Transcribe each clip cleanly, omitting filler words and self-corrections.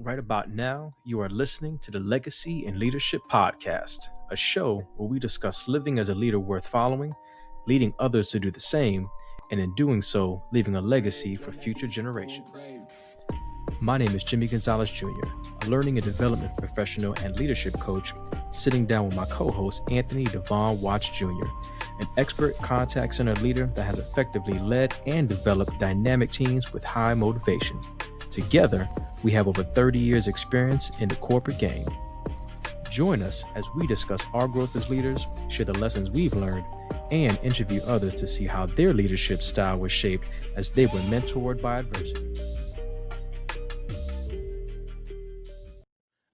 Right about now, you are listening to the Legacy and Leadership Podcast, a show where we discuss living as a leader worth following, leading others to do the same, and in doing so, leaving a legacy for future generations. My name is Jimmy Gonzalez Jr., a learning and development professional and leadership coach, sitting down with my co-host Anthony Devon Watts Jr., an expert contact center leader that has effectively led and developed dynamic teams with high motivation. Together, we have over 30 years experience in the corporate game. Join us as we discuss our growth as leaders, share the lessons we've learned, and interview others to see how their leadership style was shaped as they were mentored by adversity.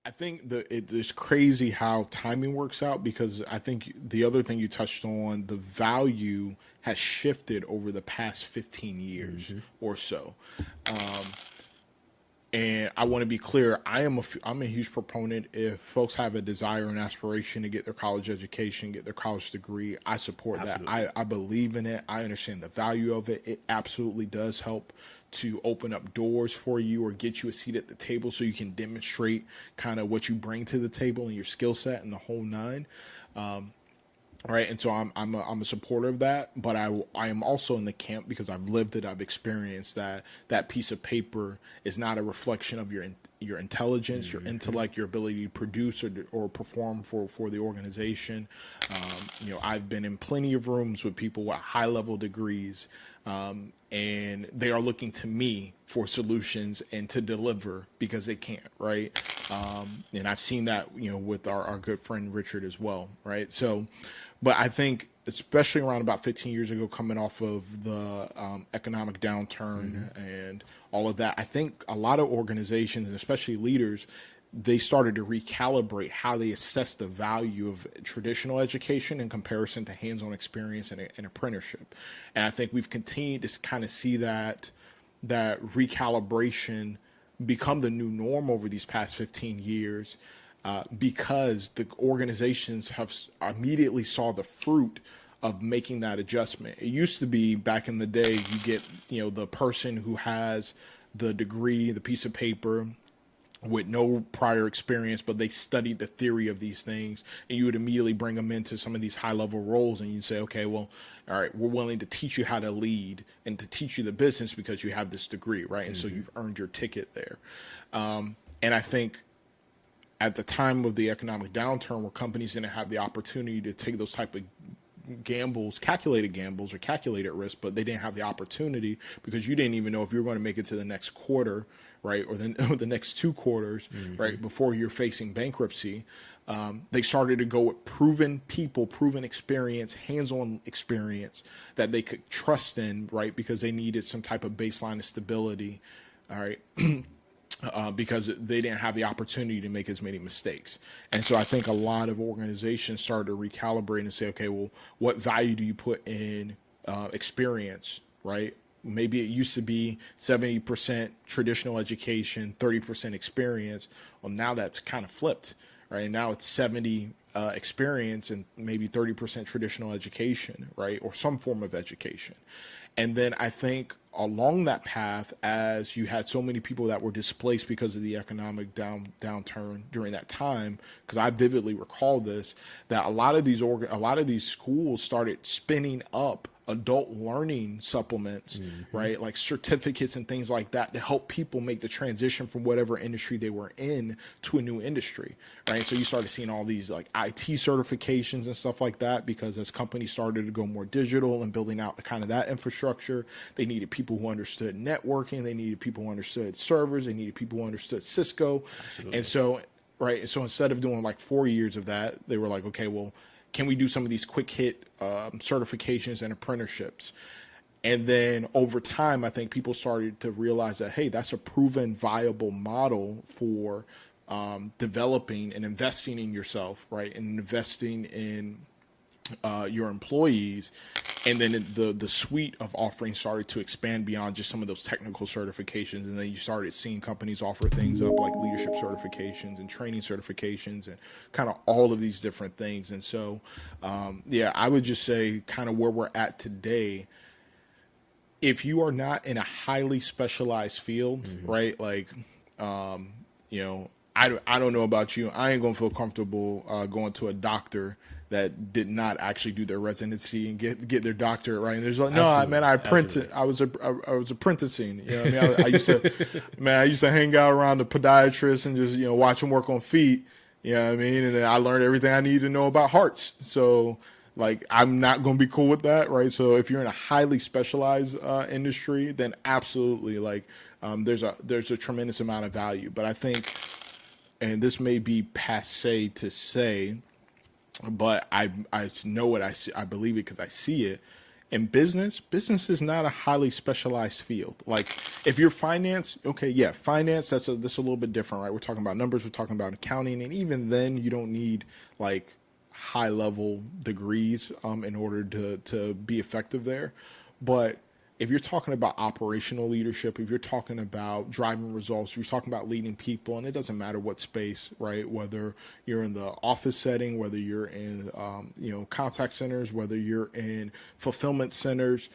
I think it is crazy how timing works out, because I think the other thing you touched on, the value has shifted over the past 15 years or so. And I want to be clear, I'm a huge proponent. If folks have a desire and aspiration to get their college education, get their college degree, I support that. I believe in it. I understand the value of it. It absolutely does help to open up doors for you or get you a seat at the table so you can demonstrate kind of what you bring to the table and your skill set and the whole nine. Right. And so I'm a supporter of that, but I am also in the camp, because I've lived it. I've experienced that piece of paper is not a reflection of your intelligence, your intellect, your ability to produce or perform for the organization. I've been in plenty of rooms with people with high level degrees, and they are looking to me for solutions and to deliver because they can't. Right. And I've seen that, with our good friend Richard as well. Right. So, but I think, especially around about 15 years ago, coming off of the economic downturn and all of that, I think a lot of organizations, and especially leaders, they started to recalibrate how they assess the value of traditional education in comparison to hands-on experience and apprenticeship. And I think we've continued to kind of see that recalibration become the new norm over these past 15 years. Because the organizations have immediately saw the fruit of making that adjustment. It used to be back in the day, you get, the person who has the degree, the piece of paper with no prior experience, but they studied the theory of these things, and you would immediately bring them into some of these high level roles, and you'd say, okay, well, all right, we're willing to teach you how to lead and to teach you the business because you have this degree, right? And so you've earned your ticket there. And I think at the time of the economic downturn, where companies didn't have the opportunity to take those type of gambles, calculated gambles or calculated risk, but they didn't have the opportunity because you didn't even know if you were going to make it to the next quarter, right, or the next two quarters, right, before you're facing bankruptcy. They started to go with proven people, proven experience, hands-on experience that they could trust in, right, because they needed some type of baseline of stability, all right. Because they didn't have the opportunity to make as many mistakes. And so I think a lot of organizations started to recalibrate and say, okay, well, what value do you put in experience, right? Maybe it used to be 70% traditional education, 30% experience. Well, now that's kind of flipped, right? And now it's 70 experience and maybe 30% traditional education, right? Or some form of education. And then I think along that path, as you had so many people that were displaced because of the economic downturn during that time, because I vividly recall this, that a lot of these schools started spinning up adult learning supplements, right? Like certificates and things like that to help people make the transition from whatever industry they were in to a new industry, right? So you started seeing all these like IT certifications and stuff like that, because as companies started to go more digital and building out the kind of that infrastructure, they needed people who understood networking, they needed people who understood servers, they needed people who understood Cisco. Absolutely. And so, right, so instead of doing like 4 years of that, they were like, okay, well, can we do some of these quick hit certifications and apprenticeships? And then over time, I think people started to realize that, hey, that's a proven viable model for developing and investing in yourself, right? And investing in your employees. And then the suite of offerings started to expand beyond just some of those technical certifications. And then you started seeing companies offer things up like leadership certifications and training certifications and kind of all of these different things. And so, I would just say kind of where we're at today, if you are not in a highly specialized field, right, like I don't know about you. I ain't gonna feel comfortable going to a doctor that did not actually do their residency and get their doctorate right. And there's like, no, man, I was apprenticing. You know what I mean? I used to hang out around the podiatrist and just watch them work on feet. You know what I mean? And then I learned everything I needed to know about hearts. So like, I'm not going to be cool with that, right? So if you're in a highly specialized industry, then absolutely, like, there's a tremendous amount of value. But I think, and this may be passé to say, but I know what I see. I believe it because I see it. In business is not a highly specialized field. Like if you're finance, okay, yeah, finance, that's a little bit different, right? We're talking about numbers, we're talking about accounting, and even then you don't need like high level degrees in order to be effective there. But if you're talking about operational leadership, if you're talking about driving results, you're talking about leading people, and it doesn't matter what space, right? Whether you're in the office setting, whether you're in, contact centers, whether you're in fulfillment centers,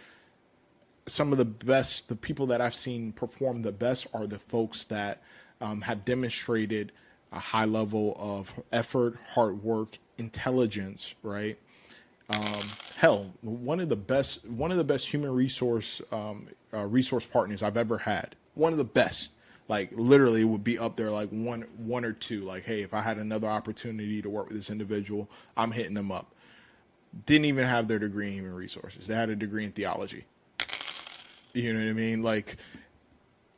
some of the people that I've seen perform the best are the folks that have demonstrated a high level of effort, hard work, intelligence, right? One of the best human resource partners I've ever had. One of the best, like literally would be up there, like one or two. Like, hey, if I had another opportunity to work with this individual, I'm hitting them up. Didn't even have their degree in human resources. They had a degree in theology. You know what I mean? Like,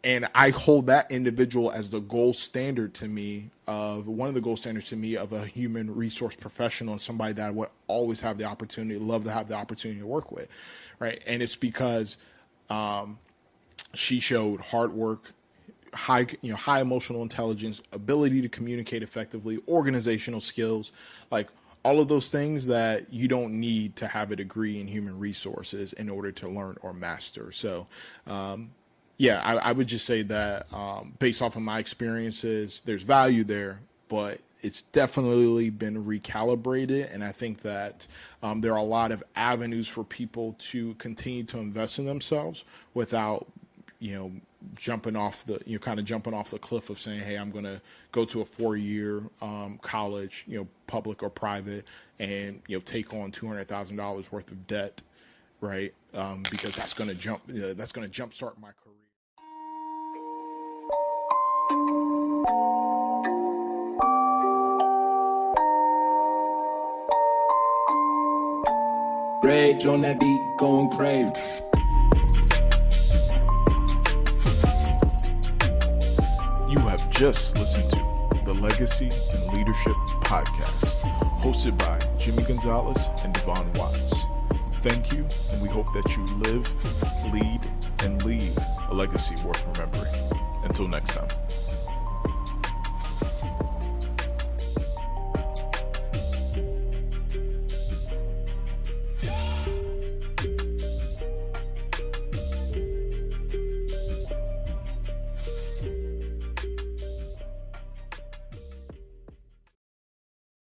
and I hold that individual as the gold standard to me of one of the gold standards to me of a human resource professional and somebody that I would always have the opportunity, love to have the opportunity to work with, right? And it's because she showed hard work, high emotional intelligence, ability to communicate effectively, organizational skills, like all of those things that you don't need to have a degree in human resources in order to learn or master. So, yeah, I would just say that based off of my experiences, there's value there, but it's definitely been recalibrated. And I think that there are a lot of avenues for people to continue to invest in themselves without, jumping off the cliff of saying, hey, I'm going to go to a 4-year college, public or private, and, take on $200,000 worth of debt. Right. Because that's going to jumpstart my career. Rage on that beat, going crazy. You have just listened to the Legacy and Leadership Podcast, hosted by Jimmy Gonzalez and Devon Watts. Thank you, and we hope that you live, lead, and leave a legacy worth remembering. Until next time.